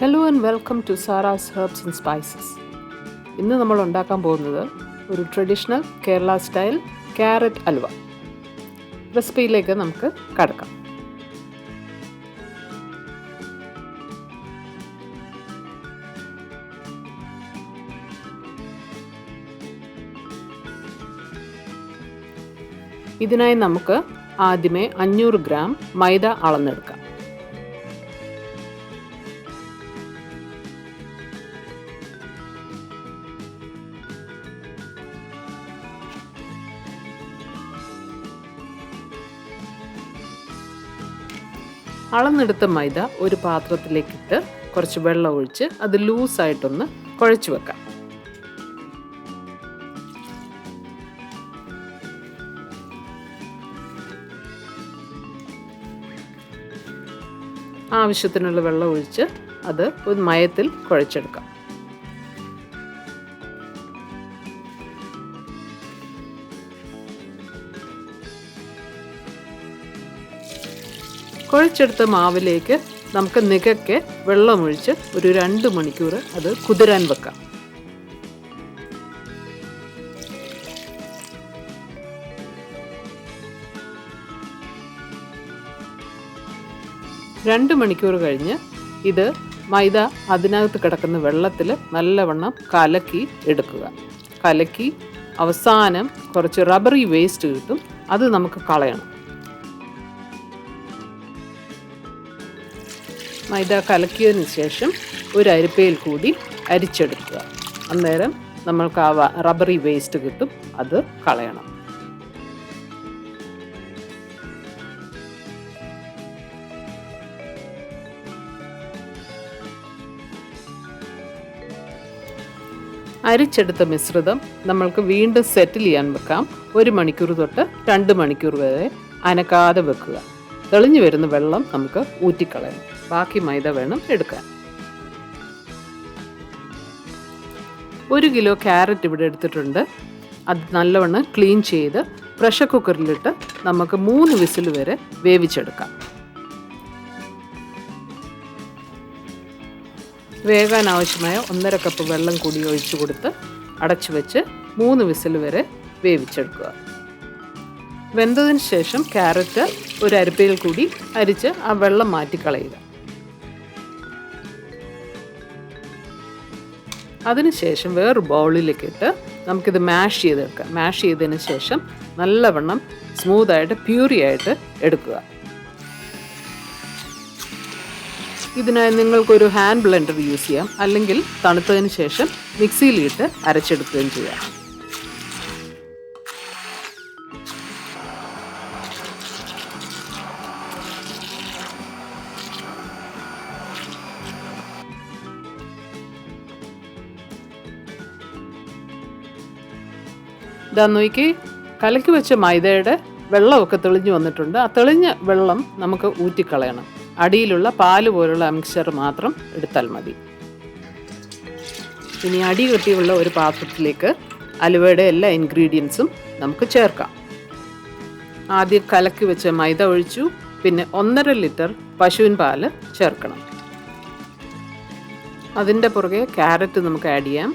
Hello and welcome to Sara's herbs and spices. ഇന്ന് നമ്മൾ ഉണ്ടാക്കാൻ പോകുന്നത് ഒരു traditional Kerala style carrot halwa. റെസിപ്പിയിലേക്ക് നമുക്ക് കടക്കാം. ഇതിനായി നമുക്ക് ആദ്യമേ 500 ഗ്രാം മൈദ അളന്നെടുക്കാം. അളന്നെടുത്ത മൈദ ഒരു പാത്രത്തിലേക്കിട്ട് കുറച്ച് വെള്ളം ഒഴിച്ച് അത് ലൂസായിട്ടൊന്ന് കുഴച്ച് വെക്കാം. ആവശ്യത്തിനുള്ള വെള്ളം ഒഴിച്ച് അത് ഒരു മയത്തിൽ കുഴച്ചെടുക്കാം. കുഴച്ചെടുത്ത മാവിലേക്ക് നമുക്ക് നികക്കെ വെള്ളമൊഴിച്ച് ഒരു 2 മണിക്കൂർ അത് കുതിരാൻ വെക്കാം. രണ്ട് മണിക്കൂർ കഴിഞ്ഞ് ഇത് മൈദ അതിനകത്ത് കിടക്കുന്ന വെള്ളത്തിൽ നല്ലവണ്ണം കലക്കി എടുക്കുക. കലക്കി അവസാനം കുറച്ച് റബ്ബറി വേസ്റ്റ് കിട്ടും, അത് നമുക്ക് കളയണം. മൈദ കലക്കിയതിന് ശേഷം ഒരു അരിപ്പയിൽ കൂടി അരിച്ചെടുക്കുക. അന്നേരം നമ്മൾക്ക് ആ റബ്ബറി വേസ്റ്റ് കിട്ടും, അത് കളയണം. അരിച്ചെടുത്ത മിശ്രിതം നമ്മൾക്ക് വീണ്ടും സെറ്റിൽ ചെയ്യാൻ വെക്കാം. 1 മണിക്കൂർ തൊട്ട് 2 മണിക്കൂർ വരെ അനക്കാതെ വെക്കുക. തെളിഞ്ഞു വരുന്ന വെള്ളം നമുക്ക് ഊറ്റിക്കളയണം. ബാക്കി മൈദ വേണം എടുക്കാൻ. 1 കിലോ ക്യാരറ്റ് ഇവിടെ എടുത്തിട്ടുണ്ട്. അത് നല്ലവണ്ണം ക്ലീൻ ചെയ്ത് പ്രഷർ കുക്കറിലിട്ട് നമുക്ക് 3 വിസിൽ വരെ വേവിച്ചെടുക്കാം. വേകാൻ ആവശ്യമായ 1.5 കപ്പ് വെള്ളം കൂടി ഒഴിച്ചു കൊടുത്ത് അടച്ചു വെച്ച് 3 വിസിൽ വരെ വേവിച്ചെടുക്കുക. വെന്തതിന് ശേഷം ക്യാരറ്റ് ഒരു അരിപ്പയിൽ കൂടി അരിച്ച് ആ വെള്ളം മാറ്റിക്കളയുക. അതിനുശേഷം വേറൊരു ബൗളിലേക്ക് ഇട്ട് നമുക്കിത് മാഷ് ചെയ്തെടുക്കാം. മാഷ് ചെയ്തതിന് ശേഷം നല്ലവണ്ണം സ്മൂത്തായിട്ട് പ്യൂറി ആയിട്ട് എടുക്കുക. ഇതിനായി നിങ്ങൾക്കൊരു ഹാൻഡ് ബ്ലെൻഡർ യൂസ് ചെയ്യാം, അല്ലെങ്കിൽ തണുത്തതിന് ശേഷം മിക്സിയിലിട്ട് അരച്ചെടുക്കുകയും ചെയ്യാം. ഇതാ നോക്കി, കലക്കി വെച്ച മൈദയുടെ വെള്ളമൊക്കെ തെളിഞ്ഞു വന്നിട്ടുണ്ട്. ആ തെളിഞ്ഞ വെള്ളം നമുക്ക് ഊറ്റിക്കളയണം. അടിയിലുള്ള പാല് പോലുള്ള മിക്സ്ചർ മാത്രം എടുത്താൽ മതി. ഇനി അടി കെട്ടിയുള്ള ഒരു പാത്രത്തിലേക്ക് ഹൽവയുടെ എല്ലാ ഇൻഗ്രീഡിയൻസും നമുക്ക് ചേർക്കാം. ആദ്യം കലക്കി വെച്ച മൈദ ഒഴിച്ചു. പിന്നെ 1.5 ലിറ്റർ പശുവിൻ പാല് ചേർക്കണം. അതിൻ്റെ പുറകെ ക്യാരറ്റ് നമുക്ക് ആഡ് ചെയ്യാം.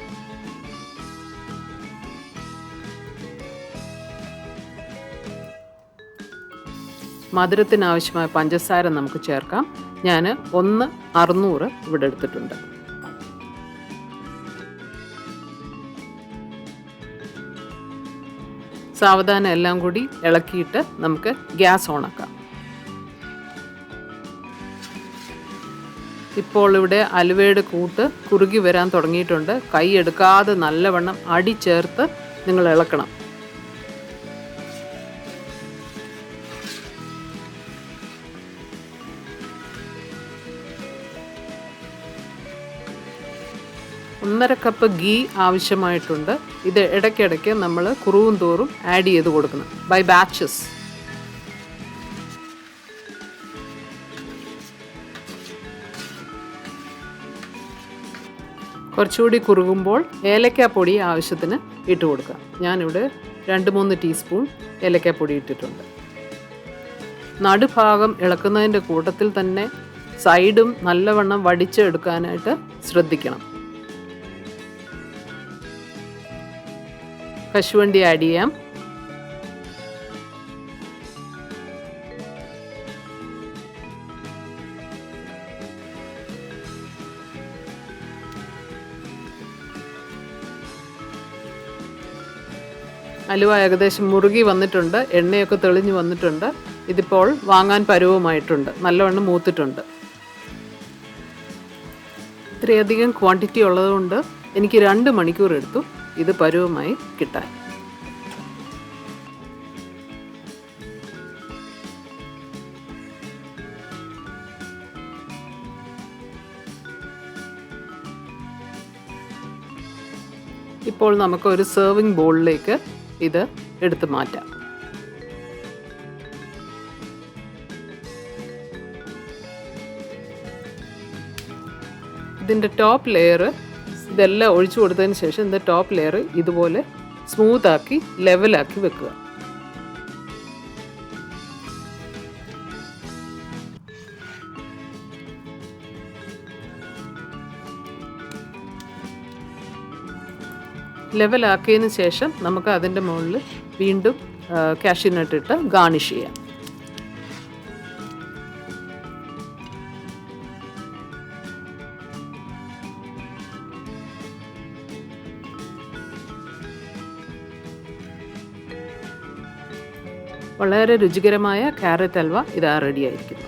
മധുരത്തിന് ആവശ്യമായ പഞ്ചസാര നമുക്ക് ചേർക്കാം. ഞാൻ 1/600 ഇവിടെ എടുത്തിട്ടുണ്ട്. സാവധാനം എല്ലാം കൂടി ഇളക്കിയിട്ട് നമുക്ക് ഗ്യാസ് ഓണാക്കാം. ഇപ്പോൾ ഇവിടെ ഹൽവയുടെ കൂട്ട് കുറുകി വരാൻ തുടങ്ങിയിട്ടുണ്ട്. കൈ എടുക്കാതെ നല്ലവണ്ണം അടി ചേർത്ത് നിങ്ങൾ ഇളക്കണം. ഒന്നര കപ്പ് ഗീ ആവശ്യമായിട്ടുണ്ട്. ഇത് ഇടയ്ക്കിടയ്ക്ക് നമ്മൾ കുറുവും തോറും ആഡ് ചെയ്ത് കൊടുക്കണം, ബൈ ബാച്ചസ്. കുറച്ചുകൂടി കുറുകുമ്പോൾ ഏലക്കാപ്പൊടി ആവശ്യത്തിന് ഇട്ട് കൊടുക്കാം. ഞാനിവിടെ 2-3 ടീസ്പൂൺ ഏലക്കാപ്പൊടി ഇട്ടിട്ടുണ്ട്. നടുഭാഗം ഇളക്കുന്നതിൻ്റെ കൂട്ടത്തിൽ തന്നെ സൈഡും നല്ലവണ്ണം വടിച്ചെടുക്കാനായിട്ട് ശ്രദ്ധിക്കണം. കശുവണ്ടി ആഡ് ചെയ്യാം. ഹലുവ ഏകദേശം മുറുകി വന്നിട്ടുണ്ട്, എണ്ണയൊക്കെ തെളിഞ്ഞ് വന്നിട്ടുണ്ട്. ഇതിപ്പോൾ വാങ്ങാൻ പരുവമായിട്ടുണ്ട്, നല്ലവണ്ണം മൂത്തിട്ടുണ്ട്. ഇത്രയധികം ക്വാണ്ടിറ്റി ഉള്ളതുകൊണ്ട് എനിക്ക് 2 മണിക്കൂർ എടുത്തു ഇത് പരുവമായി കിട്ടാൻ. ഇപ്പോൾ നമുക്ക് ഒരു സെർവിങ് ബൗളിലേക്ക് ഇത് എടുത്ത് മാറ്റാം. ഇതിൻ്റെ ടോപ്പ് ലെയർ ഇതെല്ലാം ഒഴിച്ചു കൊടുത്തതിന് ശേഷം ഇതിൻ്റെ ടോപ്പ് ലെയർ ഇതുപോലെ സ്മൂത്താക്കി ലെവലാക്കി വെക്കുക. ലെവലാക്കിയതിന് ശേഷം നമുക്ക് അതിൻ്റെ മുകളിൽ വീണ്ടും കാഷ്യൂ നട്ട് ഇട്ട് ഗാർണിഷ് ചെയ്യാം. വളരെ രുചികരമായ ക്യാരറ്റ് ഹൽവ ഇതാ റെഡി ആയിരിക്കുന്നു.